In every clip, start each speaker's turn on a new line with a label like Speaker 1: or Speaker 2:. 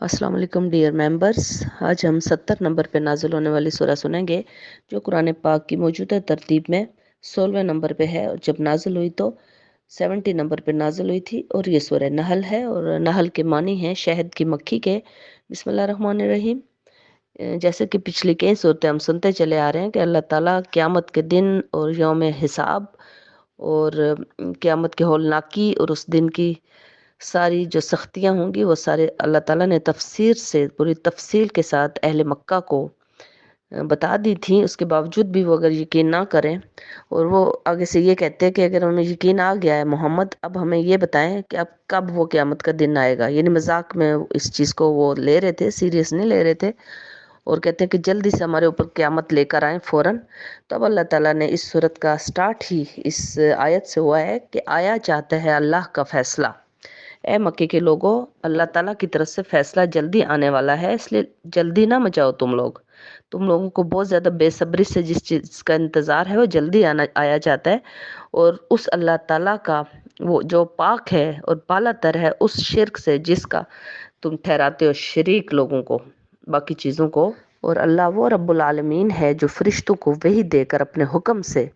Speaker 1: अस्सलाम वालेकुम dear members. आज हम 70 नंबर पे नाजिल होने वाली सूरह सुनेंगे, जो कुरान पाक की मौजूदा तरतीब में 16वें नंबर पे है। और जब नाजिल हुई तो 70 नंबर पे नाजिल हुई थी। और ये सूरह नहल है, और नहल के मानी हैं शहद की मक्खी के। बिस्मिल्लाह रहमान रहीम। जैसे कि पिछली कई सूरतें हम सुनते चले आ रहे हैं कि अल्लाह ताला क़यामत के दिन और यौम हिसाब और क़यामत की हौलनाकी और उस दिन की सारी जो सख्तियाँ होंगी वो सारे अल्लाह ताला ने तफसीर से पूरी तफसील के साथ अहले मक्का को बता दी थी। उसके बावजूद भी वो अगर यकीन ना करें, और वो आगे से ये कहते हैं कि अगर उन्हें यकीन आ गया है मोहम्मद, अब हमें ये बताएं कि अब कब वो क़यामत का दिन आएगा। यानी मजाक में इस चीज़ को वो ले रहे थे, सीरियस नहीं ले रहे थे। और कहते हैं कि जल्दी से हमारे ऊपर क़यामत लेकर आए फ़ौरन। तो अब अल्लाह ताला ने इस सूरत का स्टार्ट ही इस आयत से हुआ है कि आया चाहता है अल्लाह का फैसला। ए मक्के के लोगों, अल्लाह ताला की तरफ से फैसला जल्दी आने वाला है, इसलिए जल्दी ना मचाओ तुम लोग। तुम लोगों को बहुत ज़्यादा बेसब्री से जिस चीज़ का इंतज़ार है वो जल्दी आया जाता है। और उस अल्लाह ताला का, वो जो पाक है और बालातर है उस शिर्क से जिसका तुम ठहराते हो शरीक लोगों को, बाकी चीज़ों को। और अल्लाह वो रब्बुल आलमीन है जो फरिश्तों को वही देकर अपने हुक्म से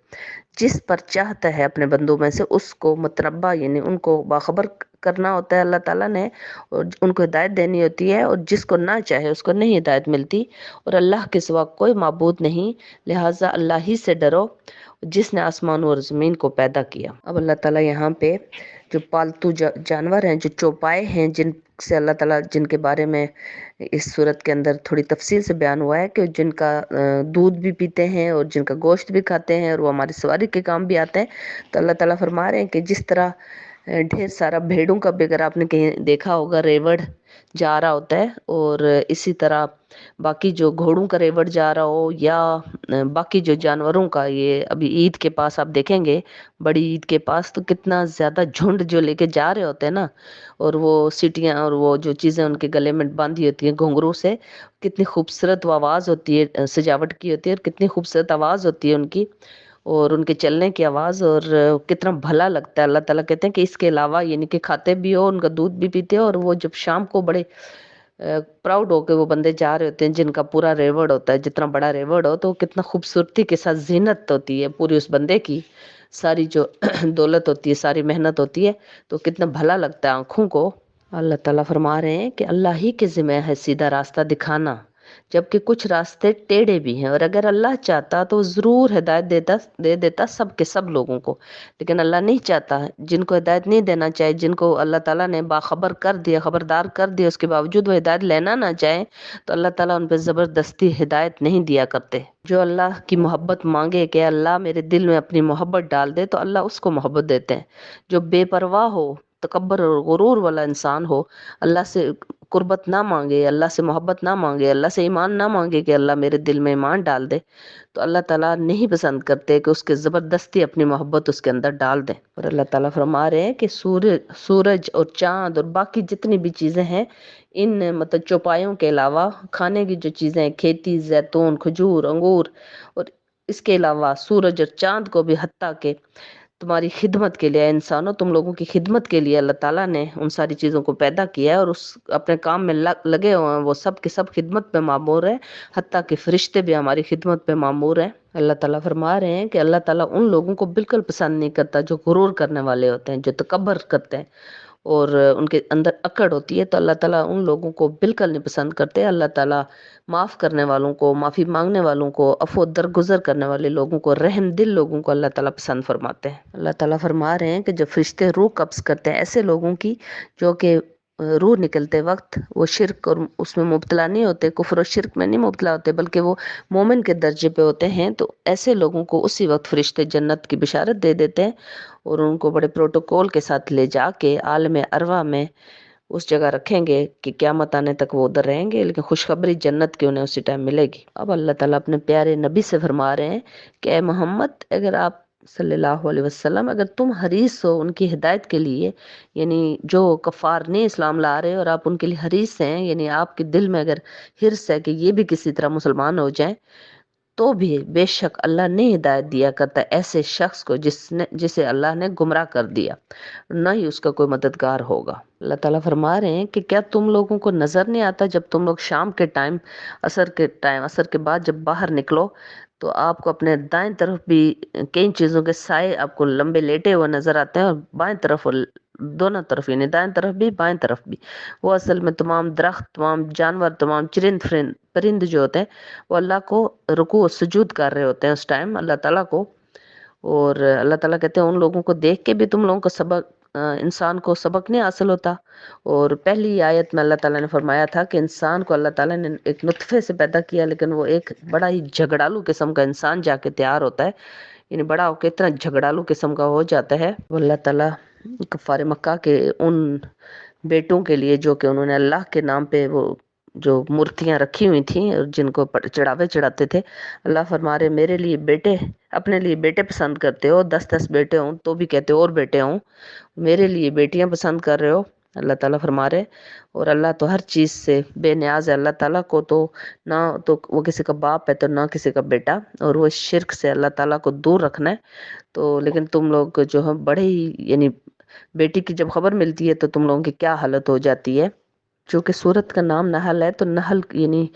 Speaker 1: जिस पर चाहता है अपने बंदों में से उसको मतरब्बा यानी उनको बाखबर करना होता है अल्लाह ताला ने, और उनको हिदायत देनी होती है। और जिसको ना चाहे उसको नहीं हिदायत मिलती। और अल्लाह के सिवा कोई माबूद नहीं, लिहाजा अल्लाह ही से डरो जिसने आसमान और ज़मीन को पैदा किया। अब अल्लाह ताला यहाँ पे जो पालतू जानवर हैं, जो चौपाए हैं, जिनसे अल्लाह ताला जिनके बारे में इस सूरत के अंदर थोड़ी तफसील से बयान हुआ है कि जिनका दूध भी पीते हैं और जिनका गोश्त भी खाते हैं और वो हमारी सवारी के काम भी आते हैं। तो अल्लाह ताला फरमा रहे हैं कि जिस तरह ढेर सारा भेड़ों का भी अगर आपने कहीं देखा होगा रेवड़ जा रहा होता है, और इसी तरह बाकी जो घोड़ों का रेवड़ जा रहा हो, या बाकी जो जानवरों का, ये अभी ईद के पास आप देखेंगे, बड़ी ईद के पास तो कितना ज़्यादा झुंड जो लेके जा रहे होते हैं ना। और वो सीटियाँ और वो जो चीज़ें उनके गले में बांधी होती हैं घुंघरू से, कितनी खूबसूरत वो आवाज़ होती है, सजावट की होती है, और कितनी खूबसूरत आवाज़ होती है उनकी, और उनके चलने की आवाज़, और कितना भला लगता है। अल्लाह ताला कहते हैं कि इसके अलावा यानी कि खाते भी हो, उनका दूध भी पीते हो, और वो जब शाम को बड़े प्राउड होके वो बंदे जा रहे होते हैं जिनका पूरा रेवड़ होता है, जितना बड़ा रेवड़ हो तो कितना खूबसूरती के साथ जीनत होती है पूरी उस बंदे की, सारी जो दौलत होती है, सारी मेहनत होती है, तो कितना भला लगता है आंखों को। अल्लाह ताला फरमा रहे हैं कि अल्लाह ही के ज़िम्मे है सीधा रास्ता दिखाना, जबकि कुछ रास्ते टेढ़े भी हैं। और अगर अल्लाह चाहता तो ज़रूर हिदायत दे देता सब के सब लोगों को, लेकिन अल्लाह नहीं चाहता। जिनको हिदायत नहीं देना चाहे, जिनको अल्लाह ताला ने बाखबर कर दिया, खबरदार कर दिया, उसके बावजूद वो हिदायत लेना ना चाहे, तो अल्लाह ताला उन पर ज़बरदस्ती हिदायत नहीं दिया करते। जो अल्लाह की मोहब्बत मांगे कि अल्लाह मेरे दिल में अपनी मोहब्बत डाल दे, तो अल्लाह उसको मोहब्बत देते हैं। जो बेपरवाह हो, तकब्बर और गुरूर वाला इंसान हो, अल्लाह से कुर्बत ना मांगे, अल्लाह से मोहब्बत ना मांगे, अल्लाह से ईमान ना मांगे कि अल्लाह मेरे दिल में ईमान डाल दे, तो अल्लाह ताला नहीं पसंद करते कि उसके ज़बरदस्ती अपनी मोहब्बत उसके अंदर डाल दें। और अल्लाह ताला फरमा रहे हैं कि सूरज और चाँद और बाकी जितनी भी चीज़ें हैं, इन मतलब चौपायों के अलावा खाने की जो चीज़ें हैं, खेती, जैतून, खजूर, अंगूर, और इसके अलावा सूरज और चाँद को भी हत्ता के तुम्हारी खिदमत के लिए, इंसानों तुम लोगों की खिदमत के लिए अल्लाह ताला ने उन सारी चीज़ों को पैदा किया है, और उस अपने काम में लगे हुए हैं। वो सब के सब खिदमत पे मामूर है, हत्ता के फरिश्ते भी हमारी खिदमत पे मामूर हैं। अल्लाह ताला फरमा रहे हैं कि अल्लाह ताला उन लोगों को बिल्कुल पसंद नहीं करता जो गुरूर करने वाले होते हैं, जो तकब्बर करते हैं और उनके अंदर अकड़ होती है। तो अल्लाह ताला उन लोगों को बिल्कुल नहीं पसंद करते। अल्लाह ताला माफ़ करने वालों को, माफ़ी मांगने वालों को, अफ़ो दरगुजर करने वाले लोगों को, रहम दिल लोगों को अल्लाह ताला पसंद फरमाते हैं। अल्लाह ताला फरमा रहे हैं कि जब फरिश्ते रूह कब्ज़ करते हैं ऐसे लोगों की जो कि रूह निकलते वक्त वो शिर्क और उसमें मुब्तला नहीं होते, कुफ्र और शिर्क में नहीं मुब्तला होते, बल्कि वो मोमिन के दर्जे पे होते हैं, तो ऐसे लोगों को उसी वक्त फरिश्ते जन्नत की बिशारत दे देते हैं, और उनको बड़े प्रोटोकॉल के साथ ले जाके आलम अरवा में उस जगह रखेंगे कि क़यामत आने तक वो उधर रहेंगे, लेकिन खुशखबरी जन्नत की उन्हें उसी टाइम मिलेगी। अब अल्लाह ताला अपने प्यारे नबी से फरमा रहे हैं कि ए मोहम्मद, अगर आप सल्लल्लाहु अलैहि वसल्लम, अगर तुम हरीस हो उनकी हिदायत के लिए, यानी जो कफ़ार ने इस्लाम ला रहे हो और आप उनके लिए हरीस हैं, यानी आपके दिल में अगर हिर्स है कि ये भी किसी तरह मुसलमान हो जाएं, تو بھی بے شک اللہ نہیں ہدایت دیا کرتا ایسے شخص کو جسے اللہ نے گمراہ کر دیا، نہ ہی اس کا کوئی مددگار ہوگا۔ اللہ تعالیٰ فرما رہے ہیں کہ کیا تم لوگوں کو نظر نہیں آتا جب تم لوگ شام کے ٹائم، عصر کے بعد جب باہر نکلو تو آپ کو اپنے دائیں طرف بھی کئی چیزوں کے سائے آپ کو لمبے لیٹے ہوئے نظر آتے ہیں، اور بائیں طرف دونوں طرف یعنی دائیں طرف بھی بائیں طرف بھی، وہ اصل میں تمام درخت، تمام جانور، تمام پرند جو ہوتے ہیں وہ اللہ کو رکوع و سجود کر رہے ہوتے ہیں اس ٹائم اللہ تعالیٰ کو۔ اور اللہ تعالیٰ کہتے ہیں ان لوگوں کو دیکھ کے بھی تم لوگوں کو انسان کو سبق نہیں حاصل ہوتا۔ اور پہلی آیت میں اللہ تعالیٰ نے فرمایا تھا کہ انسان کو اللہ تعالیٰ نے ایک نطفے سے پیدا کیا، لیکن وہ ایک بڑا ہی جھگڑالو قسم کا انسان جا کے تیار ہوتا ہے، یعنی بڑا ہو کے اتنا جھگڑالو قسم کا ہو جاتا ہے۔ وہ اللہ تعالیٰ کفار مکہ کے ان بیٹوں کے لیے جو کہ انہوں نے اللہ کے نام پہ وہ جو مورتیاں رکھی ہوئی تھیں اور جن کو چڑھاوے چڑھاتے تھے، اللہ فرما رہے میرے لیے بیٹے، اپنے لیے بیٹے پسند کرتے ہو، 10 بیٹے ہوں تو بھی کہتے ہو اور بیٹے ہوں، میرے لیے بیٹیاں پسند کر رہے ہو، اللہ تعالیٰ فرما رہے۔ اور اللہ تو ہر چیز سے بے نیاز ہے، اللہ تعالیٰ کو تو نہ تو وہ کسی کا باپ ہے تو نہ کسی کا بیٹا، اور وہ شرک سے اللہ تعالیٰ کو دور رکھنا ہے۔ تو لیکن تم لوگ جو ہے بڑے ہی یعنی بیٹی کی جب خبر ملتی ہے تو تم لوگوں کی کیا حالت ہو جاتی ہے۔ چونکہ سورت کا نام نحل ہے تو نحل یعنی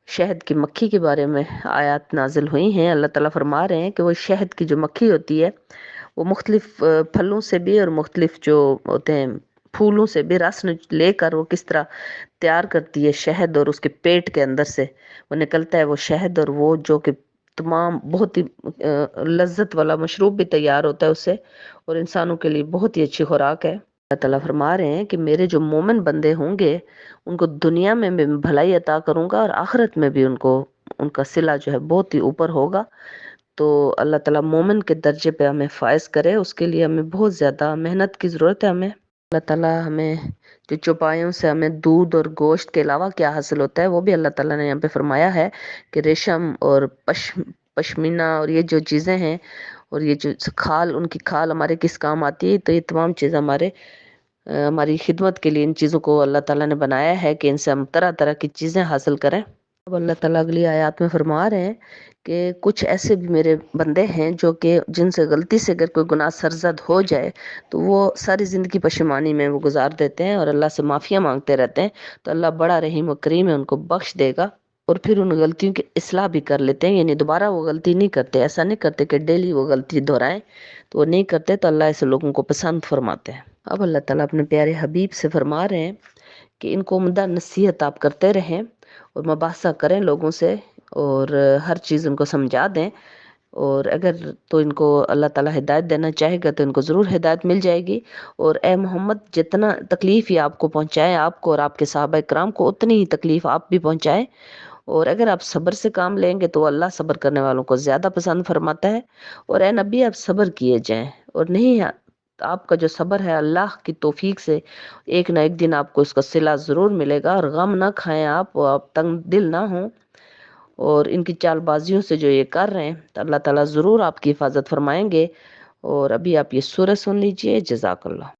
Speaker 1: شہد کی مکھی کے بارے میں آیات نازل ہوئی ہیں۔ اللہ تعالیٰ فرما رہے ہیں کہ وہ شہد کی جو مکھی ہوتی ہے وہ مختلف پھلوں سے بھی اور مختلف جو ہوتے ہیں پھولوں سے بھی رس لے کر وہ کس طرح تیار کرتی ہے شہد، اور اس کے پیٹ کے اندر سے وہ نکلتا ہے وہ شہد، اور وہ جو کہ تمام بہت ہی لذت والا مشروب بھی تیار ہوتا ہے اس سے، اور انسانوں کے لیے بہت ہی اچھی خوراک ہے۔ اللہ تعالیٰ فرما رہے ہیں کہ میرے جو مومن بندے ہوں گے ان کو دنیا میں بھی بھلائی عطا کروں گا، اور آخرت میں بھی ان کا صلہ جو ہے بہت ہی اوپر ہوگا۔ تو اللہ تعالیٰ مومن کے درجے پہ ہمیں فائز کرے، اس کے لیے ہمیں بہت زیادہ محنت کی ضرورت ہے ہمیں۔ اللہ تعالیٰ ہمیں جو چوپایوں سے ہمیں دودھ اور گوشت کے علاوہ کیا حاصل ہوتا ہے وہ بھی اللہ تعالیٰ نے یہاں پہ فرمایا ہے کہ ریشم اور پشمینہ اور یہ جو چیزیں ہیں اور یہ جو کھال، ان کی کھال ہمارے کس کام آتی ہے، تو یہ تمام چیزیں ہماری خدمت کے لیے ان چیزوں کو اللہ تعالیٰ نے بنایا ہے کہ ان سے ہم طرح طرح کی چیزیں حاصل کریں۔ اب اللہ تعالیٰ اگلی آیات میں فرما رہے ہیں کہ کچھ ایسے بھی میرے بندے ہیں جو کہ جن سے غلطی سے اگر کوئی گناہ سرزد ہو جائے تو وہ ساری زندگی پشیمانی میں وہ گزار دیتے ہیں اور اللہ سے معافیاں مانگتے رہتے ہیں، تو اللہ بڑا رحیم و کریم ہے، ان کو بخش دے گا، اور پھر ان غلطیوں کی اصلاح بھی کر لیتے ہیں، یعنی دوبارہ وہ غلطی نہیں کرتے، ایسا نہیں کرتے کہ ڈیلی وہ غلطی دہرائیں، تو وہ نہیں کرتے، تو اللہ ایسے لوگوں کو پسند فرماتے ہیں۔ اب اللہ تعالیٰ اپنے پیارے حبیب سے فرما رہے ہیں کہ ان کو عمدہ نصیحت آپ کرتے رہیں اور مباحثہ کریں لوگوں سے، اور ہر چیز ان کو سمجھا دیں، اور اگر تو ان کو اللہ تعالیٰ ہدایت دینا چاہے گا تو ان کو ضرور ہدایت مل جائے گی۔ اور اے محمد جتنا تکلیف یہ آپ کو پہنچائے، آپ کو اور آپ کے صحابہ کرام کو، اتنی ہی تکلیف آپ بھی پہنچائیں، اور اگر آپ صبر سے کام لیں گے تو اللہ صبر کرنے والوں کو زیادہ پسند فرماتا ہے۔ اور اے نبی آپ صبر کیے جائیں، اور نہیں آپ کا جو صبر ہے اللہ کی توفیق سے ایک نہ ایک دن آپ کو اس کا صلہ ضرور ملے گا، اور غم نہ کھائیں آپ، اور آپ تنگ دل نہ ہوں، اور ان کی چال بازیوں سے جو یہ کر رہے ہیں تو اللہ تعالیٰ ضرور آپ کی حفاظت فرمائیں گے۔ اور ابھی آپ یہ سورہ سن لیجئے۔ جزاک اللہ۔